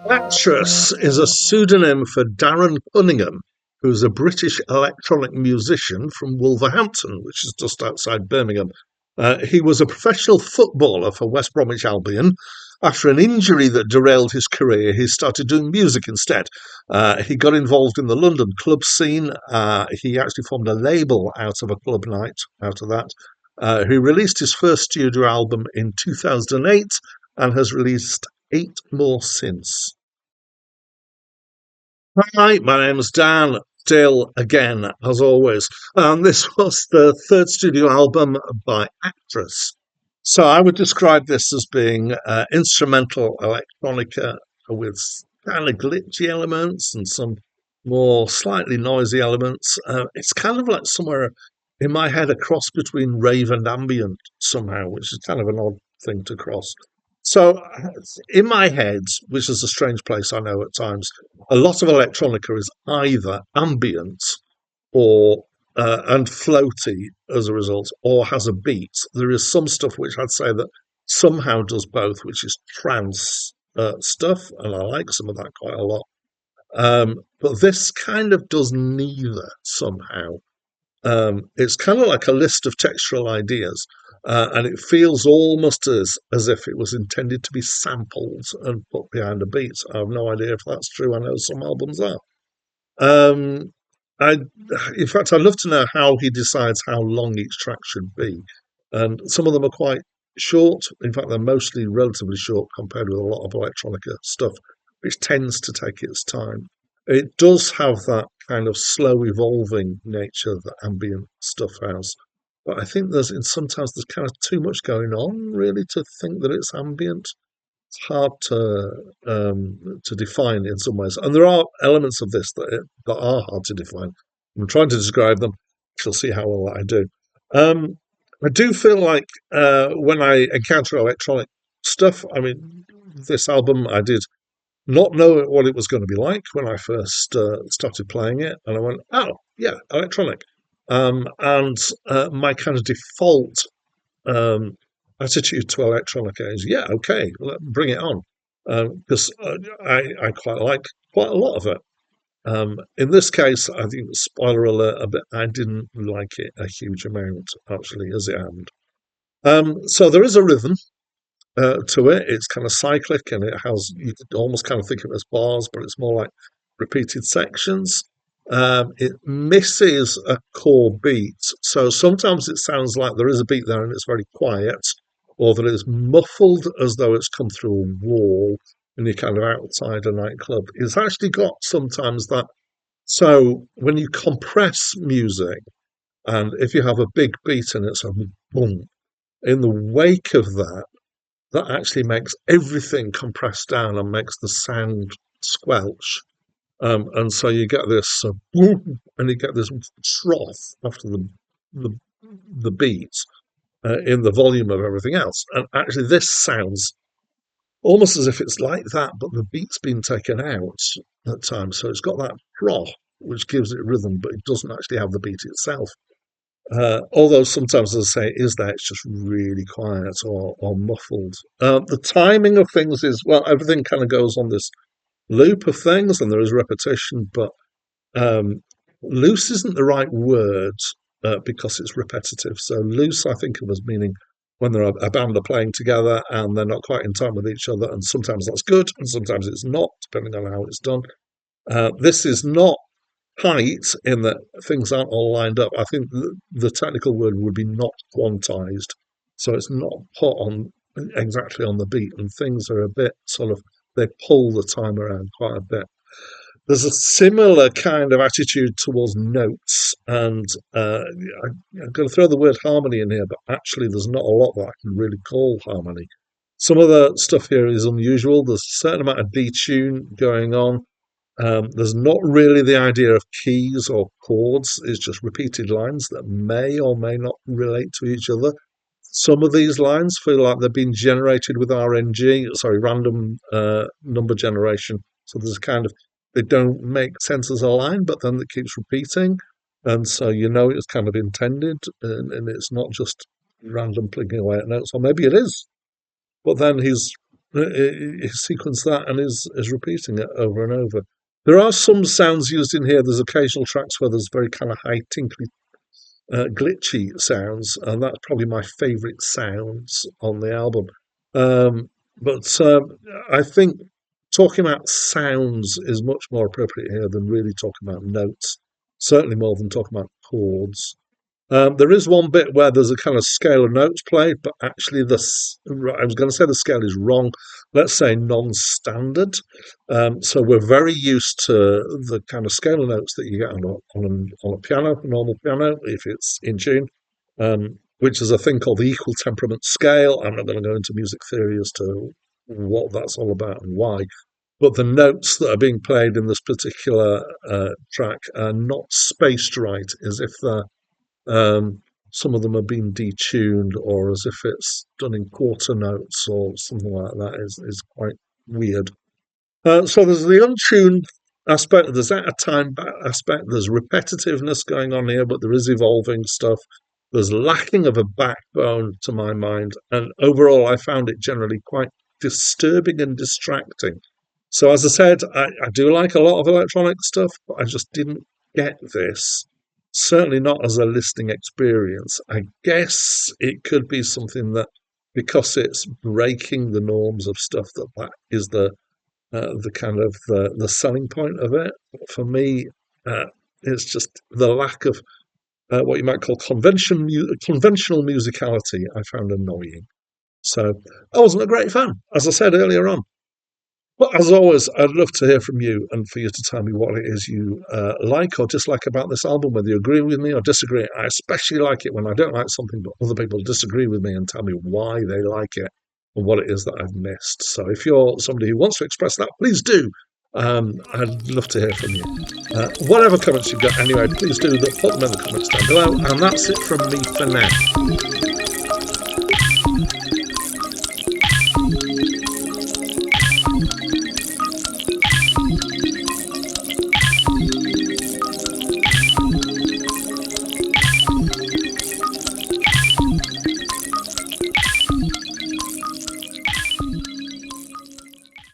Actress is a pseudonym for Darren Cunningham, who's a British electronic musician from Wolverhampton, which is just outside Birmingham. He was a professional footballer for West Bromwich Albion. After an injury that derailed his career, he started doing music instead. He got involved in the London club scene. He actually formed a label out of a club night out of that. He released his first studio album in 2008 and has released 8 more since. Hi, my name's Dan Dill again, as always. And this was the third studio album by Actress. So I would describe this as being instrumental electronica with kind of glitchy elements and some more slightly noisy elements. It's kind of like somewhere in my head a cross between rave and ambient somehow, which is kind of an odd thing to cross. So, in my head, which is a strange place I know at times, a lot of electronica is either ambient or and floaty as a result, or has a beat. There is some stuff which I'd say that somehow does both, which is trance stuff, and I like some of that quite a lot. But this kind of does neither somehow. It's kind of like a list of textural ideas, and it feels almost as if it was intended to be sampled and put behind a beat. I have no idea if that's true. I know some albums are. Um, I, in fact, I'd love to know how he decides how long each track should be. And some of them are quite short. In fact, they're mostly relatively short compared with a lot of electronica stuff, which tends to take its time. It does have that kind of slow evolving nature that ambient stuff has. But I think sometimes there's kind of too much going on really to think that it's ambient. It's hard to define in some ways, and there are elements of this that are hard to define. I'm trying to describe them. You'll see how well I do. Um, I do feel like when I encounter electronic stuff, I mean, this album I did not know what it was going to be like when I first started playing it, and I went, "Oh, yeah, electronic." And my kind of default um, attitude to electronica is, "Yeah, okay, bring it on," because I quite like quite a lot of it. In this case, I think, spoiler alert, a bit, I didn't like it a huge amount actually, as it happened. So there is a rhythm to it. It's kind of cyclic, and it has, you could almost kind of think of it as bars, but it's more like repeated sections. It misses a core beat, so sometimes it sounds like there is a beat there and it's very quiet, or that it's muffled as though it's come through a wall and you're kind of outside a nightclub. It's actually got sometimes that. So when you compress music, and if you have a big beat and it's a boom, in the wake of that, that actually makes everything compress down and makes the sound squelch. And so you get this boom, and you get this trough after the, the beat in the volume of everything else. And actually, this sounds almost as if it's like that, but the beat's been taken out at times. So it's got that trough, which gives it rhythm, but it doesn't actually have the beat itself. Although sometimes, as I say, it is there, it's just really quiet or muffled. The timing of things is, well, everything kind of goes on this loop of things and there is repetition, but um, loose isn't the right word because it's repetitive. So loose, I think of as meaning when they're a band are playing together and they're not quite in time with each other, and sometimes that's good and sometimes it's not, depending on how it's done. This is not tight in that things aren't all lined up. I think the technical word would be not quantized. So it's not put on exactly on the beat, and things are a bit sort of, they pull the time around quite a bit. There's a similar kind of attitude towards notes, and I'm going to throw the word harmony in here, but actually, there's not a lot that I can really call harmony. Some of the stuff here is unusual. There's a certain amount of detune going on. There's not really the idea of keys or chords. It's just repeated lines that may or may not relate to each other. Some of these lines feel like they've been generated with RNG, sorry, random number generation. So there's kind of, they don't make sense as a line, but then it keeps repeating. And so you know it's kind of intended, and it's not just random plugging away at notes, or maybe it is, but then he's sequenced that and is repeating it over and over. There are some sounds used in here. There's occasional tracks where there's very kind of high tinkly glitchy sounds, and that's probably my favourite sounds on the album. But I think talking about sounds is much more appropriate here than really talking about notes. Certainly more than talking about chords. There is one bit where there's a kind of scale of notes played, but actually I was going to say the scale is wrong. Let's say non-standard. So we're very used to the kind of scale of notes that you get on a piano, a normal piano, if it's in tune, which is a thing called the equal temperament scale. I'm not going to go into music theory as to what that's all about and why. But the notes that are being played in this particular track are not spaced right, as if they're some of them have been detuned, or as if it's done in quarter notes or something like that. Is quite weird. So there's the untuned aspect. There's that a time aspect. There's repetitiveness going on here, but there is evolving stuff. There's lacking of a backbone to my mind, and overall, I found it generally quite disturbing and distracting. So, as I said, I do like a lot of electronic stuff, but I just didn't get this. Certainly not as a listening experience. I guess it could be something that, because it's breaking the norms of stuff, that is the kind of the selling point of it. For me, it's just the lack of what you might call conventional musicality. I found annoying. So I wasn't a great fan, as I said earlier on. But as always, I'd love to hear from you and for you to tell me what it is you like or dislike about this album, whether you agree with me or disagree. I especially like it when I don't like something, but other people disagree with me and tell me why they like it and what it is that I've missed. So if you're somebody who wants to express that, please do. I'd love to hear from you. Whatever comments you've got, anyway, please do put them in the comments down below. And that's it from me for now.